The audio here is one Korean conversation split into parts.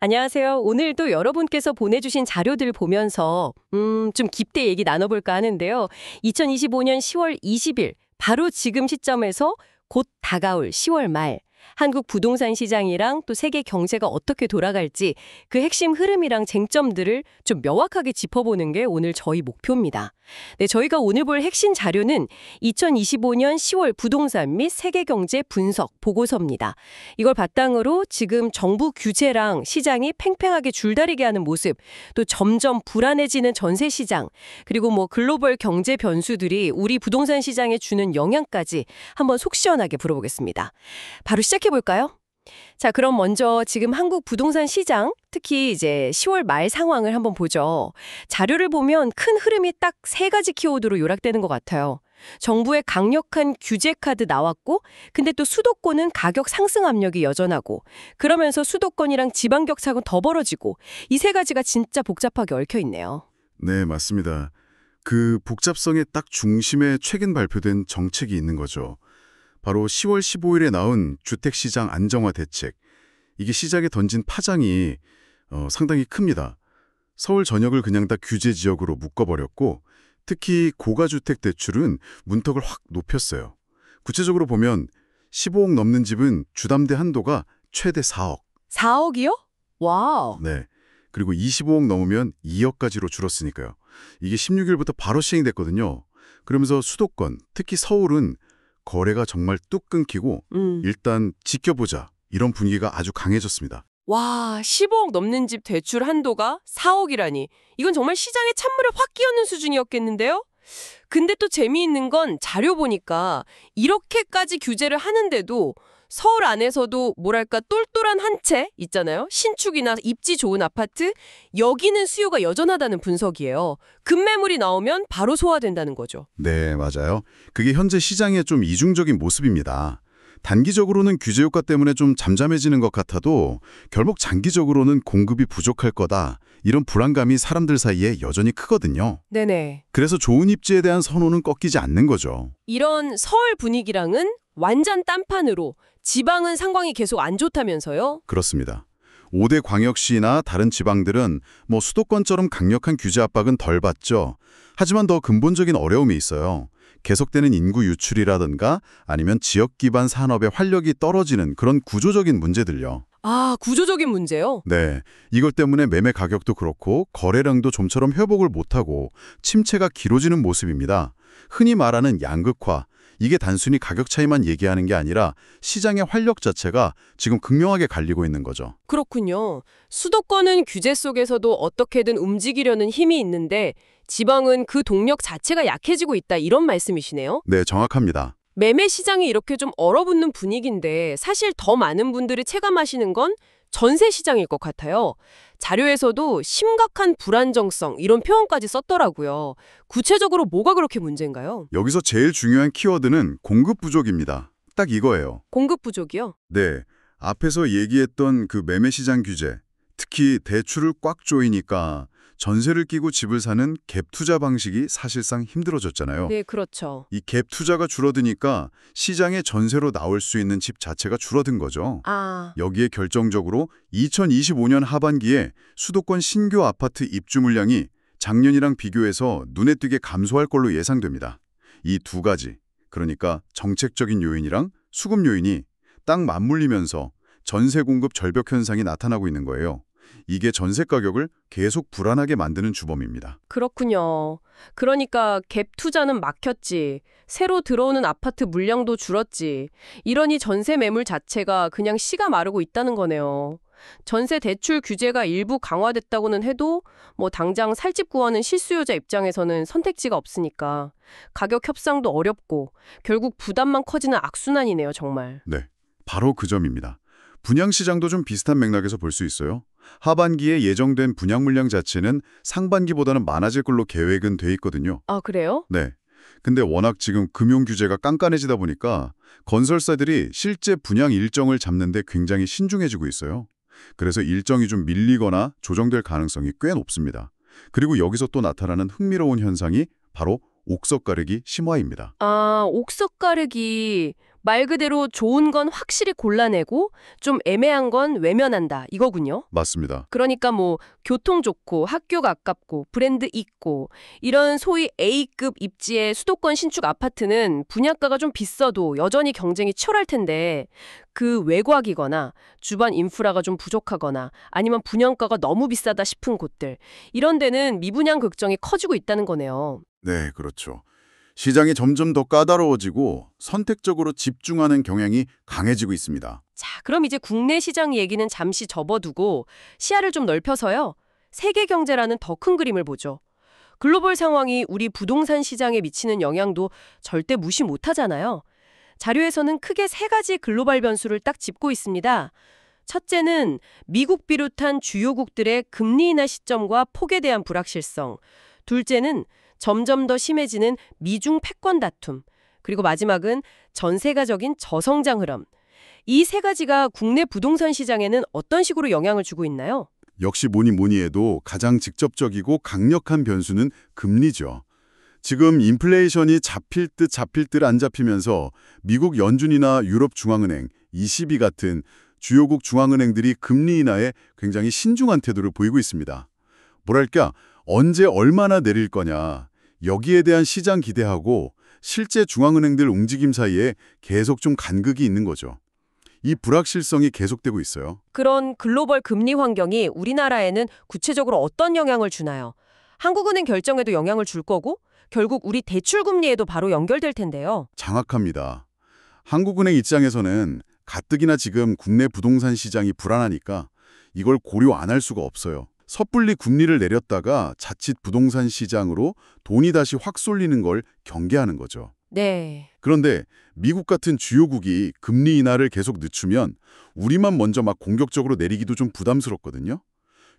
안녕하세요. 오늘도 여러분께서 보내주신 자료들 보면서 좀 깊게 얘기 나눠볼까 하는데요. 2025년 10월 20일, 바로 지금 시점에서 곧 다가올 10월 말, 한국 부동산 시장이랑 또 세계 경제가 어떻게 돌아갈지 그 핵심 흐름이랑 쟁점들을 좀 명확하게 짚어보는 게 오늘 저희 목표입니다. 네, 저희가 오늘 볼 핵심 자료는 2025년 10월 부동산 및 세계 경제 분석 보고서입니다. 이걸 바탕으로 지금 정부 규제랑 시장이 팽팽하게 줄다리게 하는 모습, 또 점점 불안해지는 전세 시장, 그리고 글로벌 경제 변수들이 우리 부동산 시장에 주는 영향까지 한번 속 시원하게 풀어보겠습니다. 바로 시작해볼까요? 자, 그럼 먼저 지금 한국 부동산 시장, 특히 이제 10월 말 상황을 한번 보죠. 자료를 보면 큰 흐름이 딱 세 가지 키워드로 요약되는 것 같아요. 정부의 강력한 규제 카드 나왔고, 근데 또 수도권은 가격 상승 압력이 여전하고, 그러면서 수도권이랑 지방 격차가 더 벌어지고, 이 세 가지가 진짜 복잡하게 얽혀 있네요. 네, 맞습니다. 그 복잡성의 딱 중심에 최근 발표된 정책이 있는 거죠. 바로 10월 15일에 나온 주택시장 안정화 대책. 이게 시장에 던진 파장이 상당히 큽니다. 서울 전역을 그냥 다 규제 지역으로 묶어버렸고, 특히 고가주택 대출은 문턱을 확 높였어요. 구체적으로 보면 15억 넘는 집은 주담대 한도가 최대 4억. 4억이요? 와우. 네. 그리고 25억 넘으면 2억까지로 줄었으니까요. 이게 16일부터 바로 시행됐거든요. 그러면서 수도권, 특히 서울은 거래가 정말 뚝 끊기고 일단 지켜보자 이런 분위기가 아주 강해졌습니다. 와, 15억 넘는 집 대출 한도가 4억이라니. 이건 정말 시장에 찬물을 확 끼얹는 수준이었겠는데요? 근데 또 재미있는 건 자료 보니까 이렇게까지 규제를 하는데도 서울 안에서도 뭐랄까 똘똘한 한 채 있잖아요. 신축이나 입지 좋은 아파트, 여기는 수요가 여전하다는 분석이에요. 급매물이 나오면 바로 소화된다는 거죠. 네, 맞아요. 그게 현재 시장의 좀 이중적인 모습입니다. 단기적으로는 규제 효과 때문에 좀 잠잠해지는 것 같아도 결국 장기적으로는 공급이 부족할 거다. 이런 불안감이 사람들 사이에 여전히 크거든요. 네네. 그래서 좋은 입지에 대한 선호는 꺾이지 않는 거죠. 이런 서울 분위기랑은 완전 딴판으로 지방은 상황이 계속 안 좋다면서요? 그렇습니다. 5대 광역시나 다른 지방들은 수도권처럼 강력한 규제 압박은 덜 받죠. 하지만 더 근본적인 어려움이 있어요. 계속되는 인구 유출이라든가 아니면 지역 기반 산업의 활력이 떨어지는 그런 구조적인 문제들요. 아, 구조적인 문제요? 네, 이것 때문에 매매 가격도 그렇고 거래량도 좀처럼 회복을 못하고 침체가 길어지는 모습입니다. 흔히 말하는 양극화, 이게 단순히 가격 차이만 얘기하는 게 아니라 시장의 활력 자체가 지금 극명하게 갈리고 있는 거죠. 그렇군요. 수도권은 규제 속에서도 어떻게든 움직이려는 힘이 있는데 지방은 그 동력 자체가 약해지고 있다 이런 말씀이시네요? 네, 정확합니다. 매매 시장이 이렇게 좀 얼어붙는 분위기인데 사실 더 많은 분들이 체감하시는 건 전세 시장일 것 같아요. 자료에서도 심각한 불안정성 이런 표현까지 썼더라고요. 구체적으로 뭐가 그렇게 문제인가요? 여기서 제일 중요한 키워드는 공급 부족입니다. 딱 이거예요. 공급 부족이요? 네, 앞에서 얘기했던 그 매매 시장 규제, 특히 대출을 꽉 조이니까 전세를 끼고 집을 사는 갭 투자 방식이 사실상 힘들어졌잖아요. 네, 그렇죠. 이 갭 투자가 줄어드니까 시장에 전세로 나올 수 있는 집 자체가 줄어든 거죠. 아, 여기에 결정적으로 2025년 하반기에 수도권 신규 아파트 입주 물량이 작년이랑 비교해서 눈에 띄게 감소할 걸로 예상됩니다. 이 두 가지, 그러니까 정책적인 요인이랑 수급 요인이 딱 맞물리면서 전세 공급 절벽 현상이 나타나고 있는 거예요. 이게 전세 가격을 계속 불안하게 만드는 주범입니다. 그렇군요. 그러니까 갭 투자는 막혔지. 새로 들어오는 아파트 물량도 줄었지. 이러니 전세 매물 자체가 그냥 씨가 마르고 있다는 거네요. 전세 대출 규제가 일부 강화됐다고는 해도 당장 살 집 구하는 실수요자 입장에서는 선택지가 없으니까 가격 협상도 어렵고 결국 부담만 커지는 악순환이네요, 정말. 네, 바로 그 점입니다. 분양시장도 좀 비슷한 맥락에서 볼 수 있어요. 하반기에 예정된 분양 물량 자체는 상반기보다는 많아질 걸로 계획은 돼 있거든요. 아, 그래요? 네. 근데 워낙 지금 금융 규제가 깐깐해지다 보니까 건설사들이 실제 분양 일정을 잡는데 굉장히 신중해지고 있어요. 그래서 일정이 좀 밀리거나 조정될 가능성이 꽤 높습니다. 그리고 여기서 또 나타나는 흥미로운 현상이 바로 옥석 가르기 심화입니다. 아, 옥석 가르기. 말 그대로 좋은 건 확실히 골라내고 좀 애매한 건 외면한다 이거군요. 맞습니다. 그러니까 뭐 교통 좋고 학교 가깝고 브랜드 있고 이런 소위 A급 입지의 수도권 신축 아파트는 분양가가 좀 비싸도 여전히 경쟁이 치열할 텐데 그 외곽이거나 주변 인프라가 좀 부족하거나 아니면 분양가가 너무 비싸다 싶은 곳들 이런 데는 미분양 걱정이 커지고 있다는 거네요. 네, 그렇죠. 시장이 점점 더 까다로워지고 선택적으로 집중하는 경향이 강해지고 있습니다. 자, 그럼 이제 국내 시장 얘기는 잠시 접어두고 시야를 좀 넓혀서요. 세계 경제라는 더 큰 그림을 보죠. 글로벌 상황이 우리 부동산 시장에 미치는 영향도 절대 무시 못하잖아요. 자료에서는 크게 세 가지 글로벌 변수를 딱 짚고 있습니다. 첫째는 미국 비롯한 주요국들의 금리 인하 시점과 폭에 대한 불확실성. 둘째는 점점 더 심해지는 미중 패권 다툼. 그리고 마지막은 전 세계적인 저성장 흐름. 이 세 가지가 국내 부동산 시장에는 어떤 식으로 영향을 주고 있나요? 역시 뭐니 해도 가장 직접적이고 강력한 변수는 금리죠. 지금 인플레이션이 잡힐 듯 안 잡히면서 미국 연준이나 유럽 중앙은행, ECB 같은 주요국 중앙은행들이 금리 인하에 굉장히 신중한 태도를 보이고 있습니다. 뭐랄까, 언제 얼마나 내릴 거냐, 여기에 대한 시장 기대하고 실제 중앙은행들 움직임 사이에 계속 좀 간극이 있는 거죠. 이 불확실성이 계속되고 있어요. 그런 글로벌 금리 환경이 우리나라에는 구체적으로 어떤 영향을 주나요? 한국은행 결정에도 영향을 줄 거고 결국 우리 대출 금리에도 바로 연결될 텐데요. 장악합니다. 한국은행 입장에서는 가뜩이나 지금 국내 부동산 시장이 불안하니까 이걸 고려 안 할 수가 없어요. 섣불리 금리를 내렸다가 자칫 부동산 시장으로 돈이 다시 확 쏠리는 걸 경계하는 거죠. 네. 그런데 미국 같은 주요국이 금리 인하를 계속 늦추면 우리만 먼저 막 공격적으로 내리기도 좀 부담스럽거든요.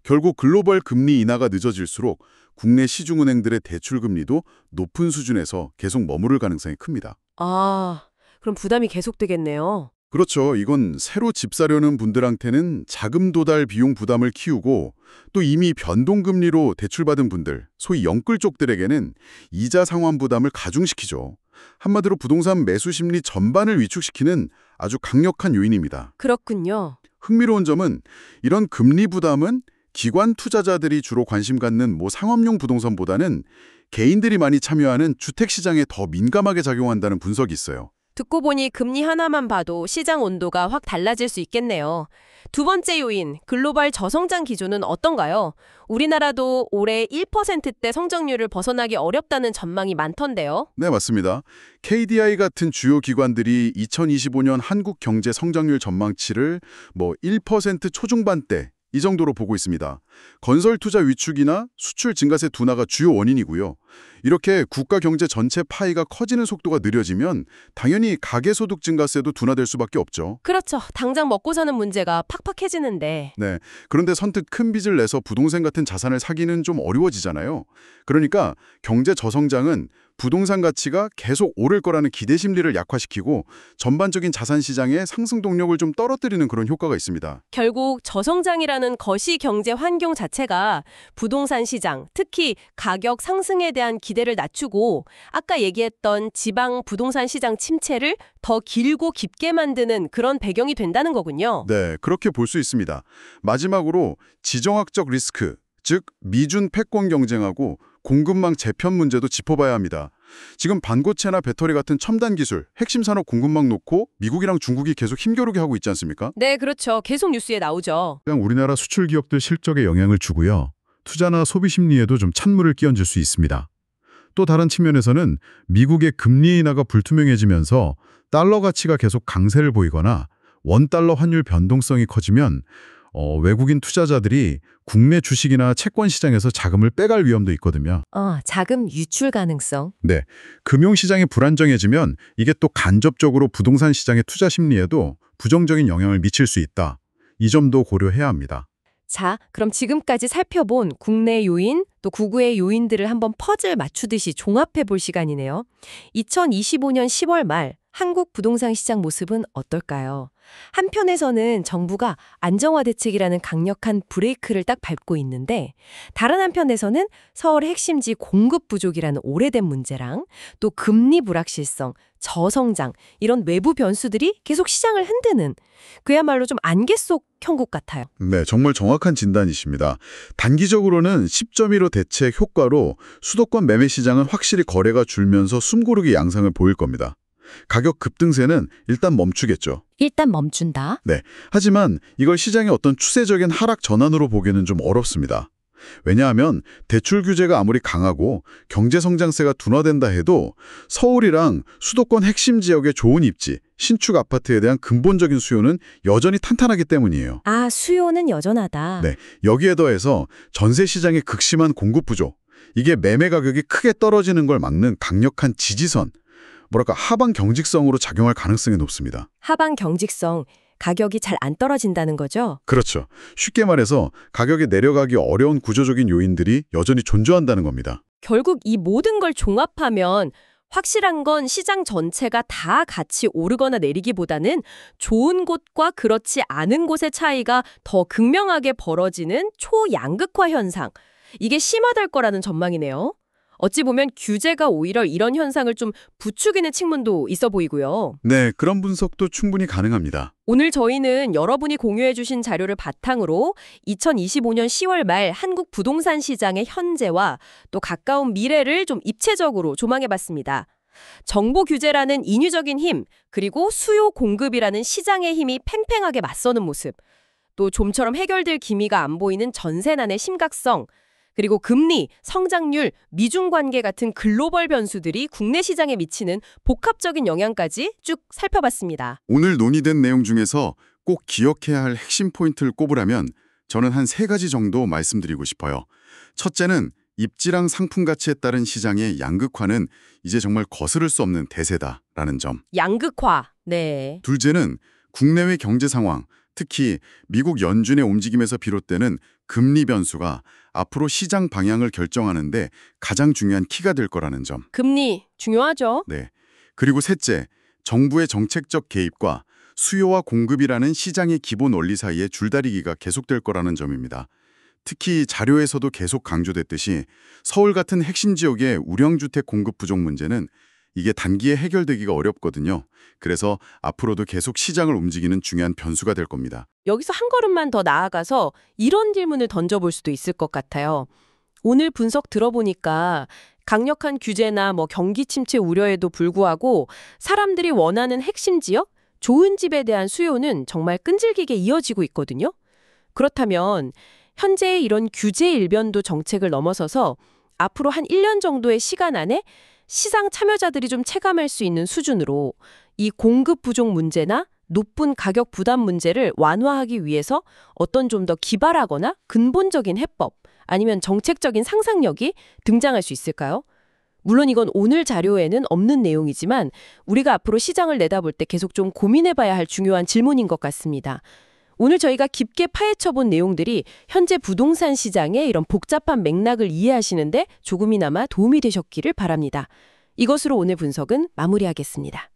결국 글로벌 금리 인하가 늦어질수록 국내 시중은행들의 대출 금리도 높은 수준에서 계속 머무를 가능성이 큽니다. 아, 그럼 부담이 계속되겠네요. 그렇죠. 이건 새로 집 사려는 분들한테는 자금 도달 비용 부담을 키우고 또 이미 변동금리로 대출받은 분들, 소위 영끌 쪽들에게는 이자 상환 부담을 가중시키죠. 한마디로 부동산 매수 심리 전반을 위축시키는 아주 강력한 요인입니다. 그렇군요. 흥미로운 점은 이런 금리 부담은 기관 투자자들이 주로 관심 갖는 상업용 부동산보다는 개인들이 많이 참여하는 주택시장에 더 민감하게 작용한다는 분석이 있어요. 듣고 보니 금리 하나만 봐도 시장 온도가 확 달라질 수 있겠네요. 두 번째 요인, 글로벌 저성장 기조는 어떤가요? 우리나라도 올해 1%대 성장률을 벗어나기 어렵다는 전망이 많던데요. 네, 맞습니다. KDI 같은 주요 기관들이 2025년 한국 경제 성장률 전망치를 1% 초중반대 이 정도로 보고 있습니다. 건설 투자 위축이나 수출 증가세 둔화가 주요 원인이고요. 이렇게 국가 경제 전체 파이가 커지는 속도가 느려지면 당연히 가계소득 증가세도 둔화될 수밖에 없죠. 그렇죠. 당장 먹고 사는 문제가 팍팍해지는데. 네. 그런데 선뜻 큰 빚을 내서 부동산 같은 자산을 사기는 좀 어려워지잖아요. 그러니까 경제 저성장은 부동산 가치가 계속 오를 거라는 기대 심리를 약화시키고 전반적인 자산 시장의 상승 동력을 좀 떨어뜨리는 그런 효과가 있습니다. 결국 저성장이라는 거시 경제 환경 자체가 부동산 시장, 특히 가격 상승에 대한 기대를 낮추고 아까 얘기했던 지방 부동산 시장 침체를 더 길고 깊게 만드는 그런 배경이 된다는 거군요. 네, 그렇게 볼 수 있습니다. 마지막으로 지정학적 리스크, 즉 미준 패권 경쟁하고 공급망 재편 문제도 짚어봐야 합니다. 지금 반도체나 배터리 같은 첨단 기술, 핵심 산업 공급망 놓고 미국이랑 중국이 계속 힘겨루게 하고 있지 않습니까? 네, 그렇죠. 계속 뉴스에 나오죠. 그냥 우리나라 수출 기업들 실적에 영향을 주고요. 투자나 소비 심리에도 좀 찬물을 끼얹을 수 있습니다. 또 다른 측면에서는 미국의 금리 인하가 불투명해지면서 달러 가치가 계속 강세를 보이거나 원달러 환율 변동성이 커지면 외국인 투자자들이 국내 주식이나 채권 시장에서 자금을 빼갈 위험도 있거든요. 자금 유출 가능성. 네, 금융시장이 불안정해지면 이게 또 간접적으로 부동산 시장의 투자 심리에도 부정적인 영향을 미칠 수 있다. 이 점도 고려해야 합니다. 자, 그럼 지금까지 살펴본 국내 요인, 또 국외의 요인들을 한번 퍼즐 맞추듯이 종합해 볼 시간이네요. 2025년 10월 말 한국 부동산 시장 모습은 어떨까요? 한편에서는 정부가 안정화 대책이라는 강력한 브레이크를 딱 밟고 있는데 다른 한편에서는 서울의 핵심지 공급 부족이라는 오래된 문제랑 또 금리 불확실성, 저성장 이런 외부 변수들이 계속 시장을 흔드는 그야말로 좀 안개 속 형국 같아요. 네, 정말 정확한 진단이십니다. 단기적으로는 10.15 대책 효과로 수도권 매매 시장은 확실히 거래가 줄면서 숨고르기 양상을 보일 겁니다. 가격 급등세는 일단 멈추겠죠. 일단 멈춘다. 네, 하지만 이걸 시장의 어떤 추세적인 하락 전환으로 보기는 좀 어렵습니다. 왜냐하면 대출 규제가 아무리 강하고 경제 성장세가 둔화된다 해도 서울이랑 수도권 핵심 지역의 좋은 입지, 신축 아파트에 대한 근본적인 수요는 여전히 탄탄하기 때문이에요. 아, 수요는 여전하다. 네, 여기에 더해서 전세 시장의 극심한 공급 부족, 이게 매매 가격이 크게 떨어지는 걸 막는 강력한 지지선, 뭐랄까 하방 경직성으로 작용할 가능성이 높습니다. 하방 경직성, 가격이 잘 안 떨어진다는 거죠? 그렇죠. 쉽게 말해서 가격이 내려가기 어려운 구조적인 요인들이 여전히 존재한다는 겁니다. 결국 이 모든 걸 종합하면 확실한 건 시장 전체가 다 같이 오르거나 내리기보다는 좋은 곳과 그렇지 않은 곳의 차이가 더 극명하게 벌어지는 초양극화 현상. 이게 심화될 거라는 전망이네요. 어찌 보면 규제가 오히려 이런 현상을 좀 부추기는 측면도 있어 보이고요. 네, 그런 분석도 충분히 가능합니다. 오늘 저희는 여러분이 공유해 주신 자료를 바탕으로 2025년 10월 말 한국 부동산 시장의 현재와 또 가까운 미래를 좀 입체적으로 조망해 봤습니다. 정보 규제라는 인위적인 힘, 그리고 수요 공급이라는 시장의 힘이 팽팽하게 맞서는 모습, 또 좀처럼 해결될 기미가 안 보이는 전세난의 심각성, 그리고 금리, 성장률, 미중 관계 같은 글로벌 변수들이 국내 시장에 미치는 복합적인 영향까지 쭉 살펴봤습니다. 오늘 논의된 내용 중에서 꼭 기억해야 할 핵심 포인트를 꼽으라면 저는 한 3가지 정도 말씀드리고 싶어요. 첫째는 입지랑 상품 가치에 따른 시장의 양극화는 이제 정말 거스를 수 없는 대세다라는 점. 양극화. 네. 둘째는 국내외 경제 상황, 특히 미국 연준의 움직임에서 비롯되는 금리 변수가 앞으로 시장 방향을 결정하는데 가장 중요한 키가 될 거라는 점. 금리 중요하죠. 네. 그리고 셋째, 정부의 정책적 개입과 수요와 공급이라는 시장의 기본 원리 사이의 줄다리기가 계속될 거라는 점입니다. 특히 자료에서도 계속 강조됐듯이 서울 같은 핵심 지역의 우량주택 공급 부족 문제는 이게 단기에 해결되기가 어렵거든요. 그래서 앞으로도 계속 시장을 움직이는 중요한 변수가 될 겁니다. 여기서 한 걸음만 더 나아가서 이런 질문을 던져볼 수도 있을 것 같아요. 오늘 분석 들어보니까 강력한 규제나 경기 침체 우려에도 불구하고 사람들이 원하는 핵심 지역, 좋은 집에 대한 수요는 정말 끈질기게 이어지고 있거든요. 그렇다면 현재의 이런 규제 일변도 정책을 넘어서서 앞으로 한 1년 정도의 시간 안에 시장 참여자들이 좀 체감할 수 있는 수준으로 이 공급 부족 문제나 높은 가격 부담 문제를 완화하기 위해서 어떤 좀 더 기발하거나 근본적인 해법 아니면 정책적인 상상력이 등장할 수 있을까요? 물론 이건 오늘 자료에는 없는 내용이지만 우리가 앞으로 시장을 내다볼 때 계속 좀 고민해봐야 할 중요한 질문인 것 같습니다. 오늘 저희가 깊게 파헤쳐본 내용들이 현재 부동산 시장의 이런 복잡한 맥락을 이해하시는데 조금이나마 도움이 되셨기를 바랍니다. 이것으로 오늘 분석은 마무리하겠습니다.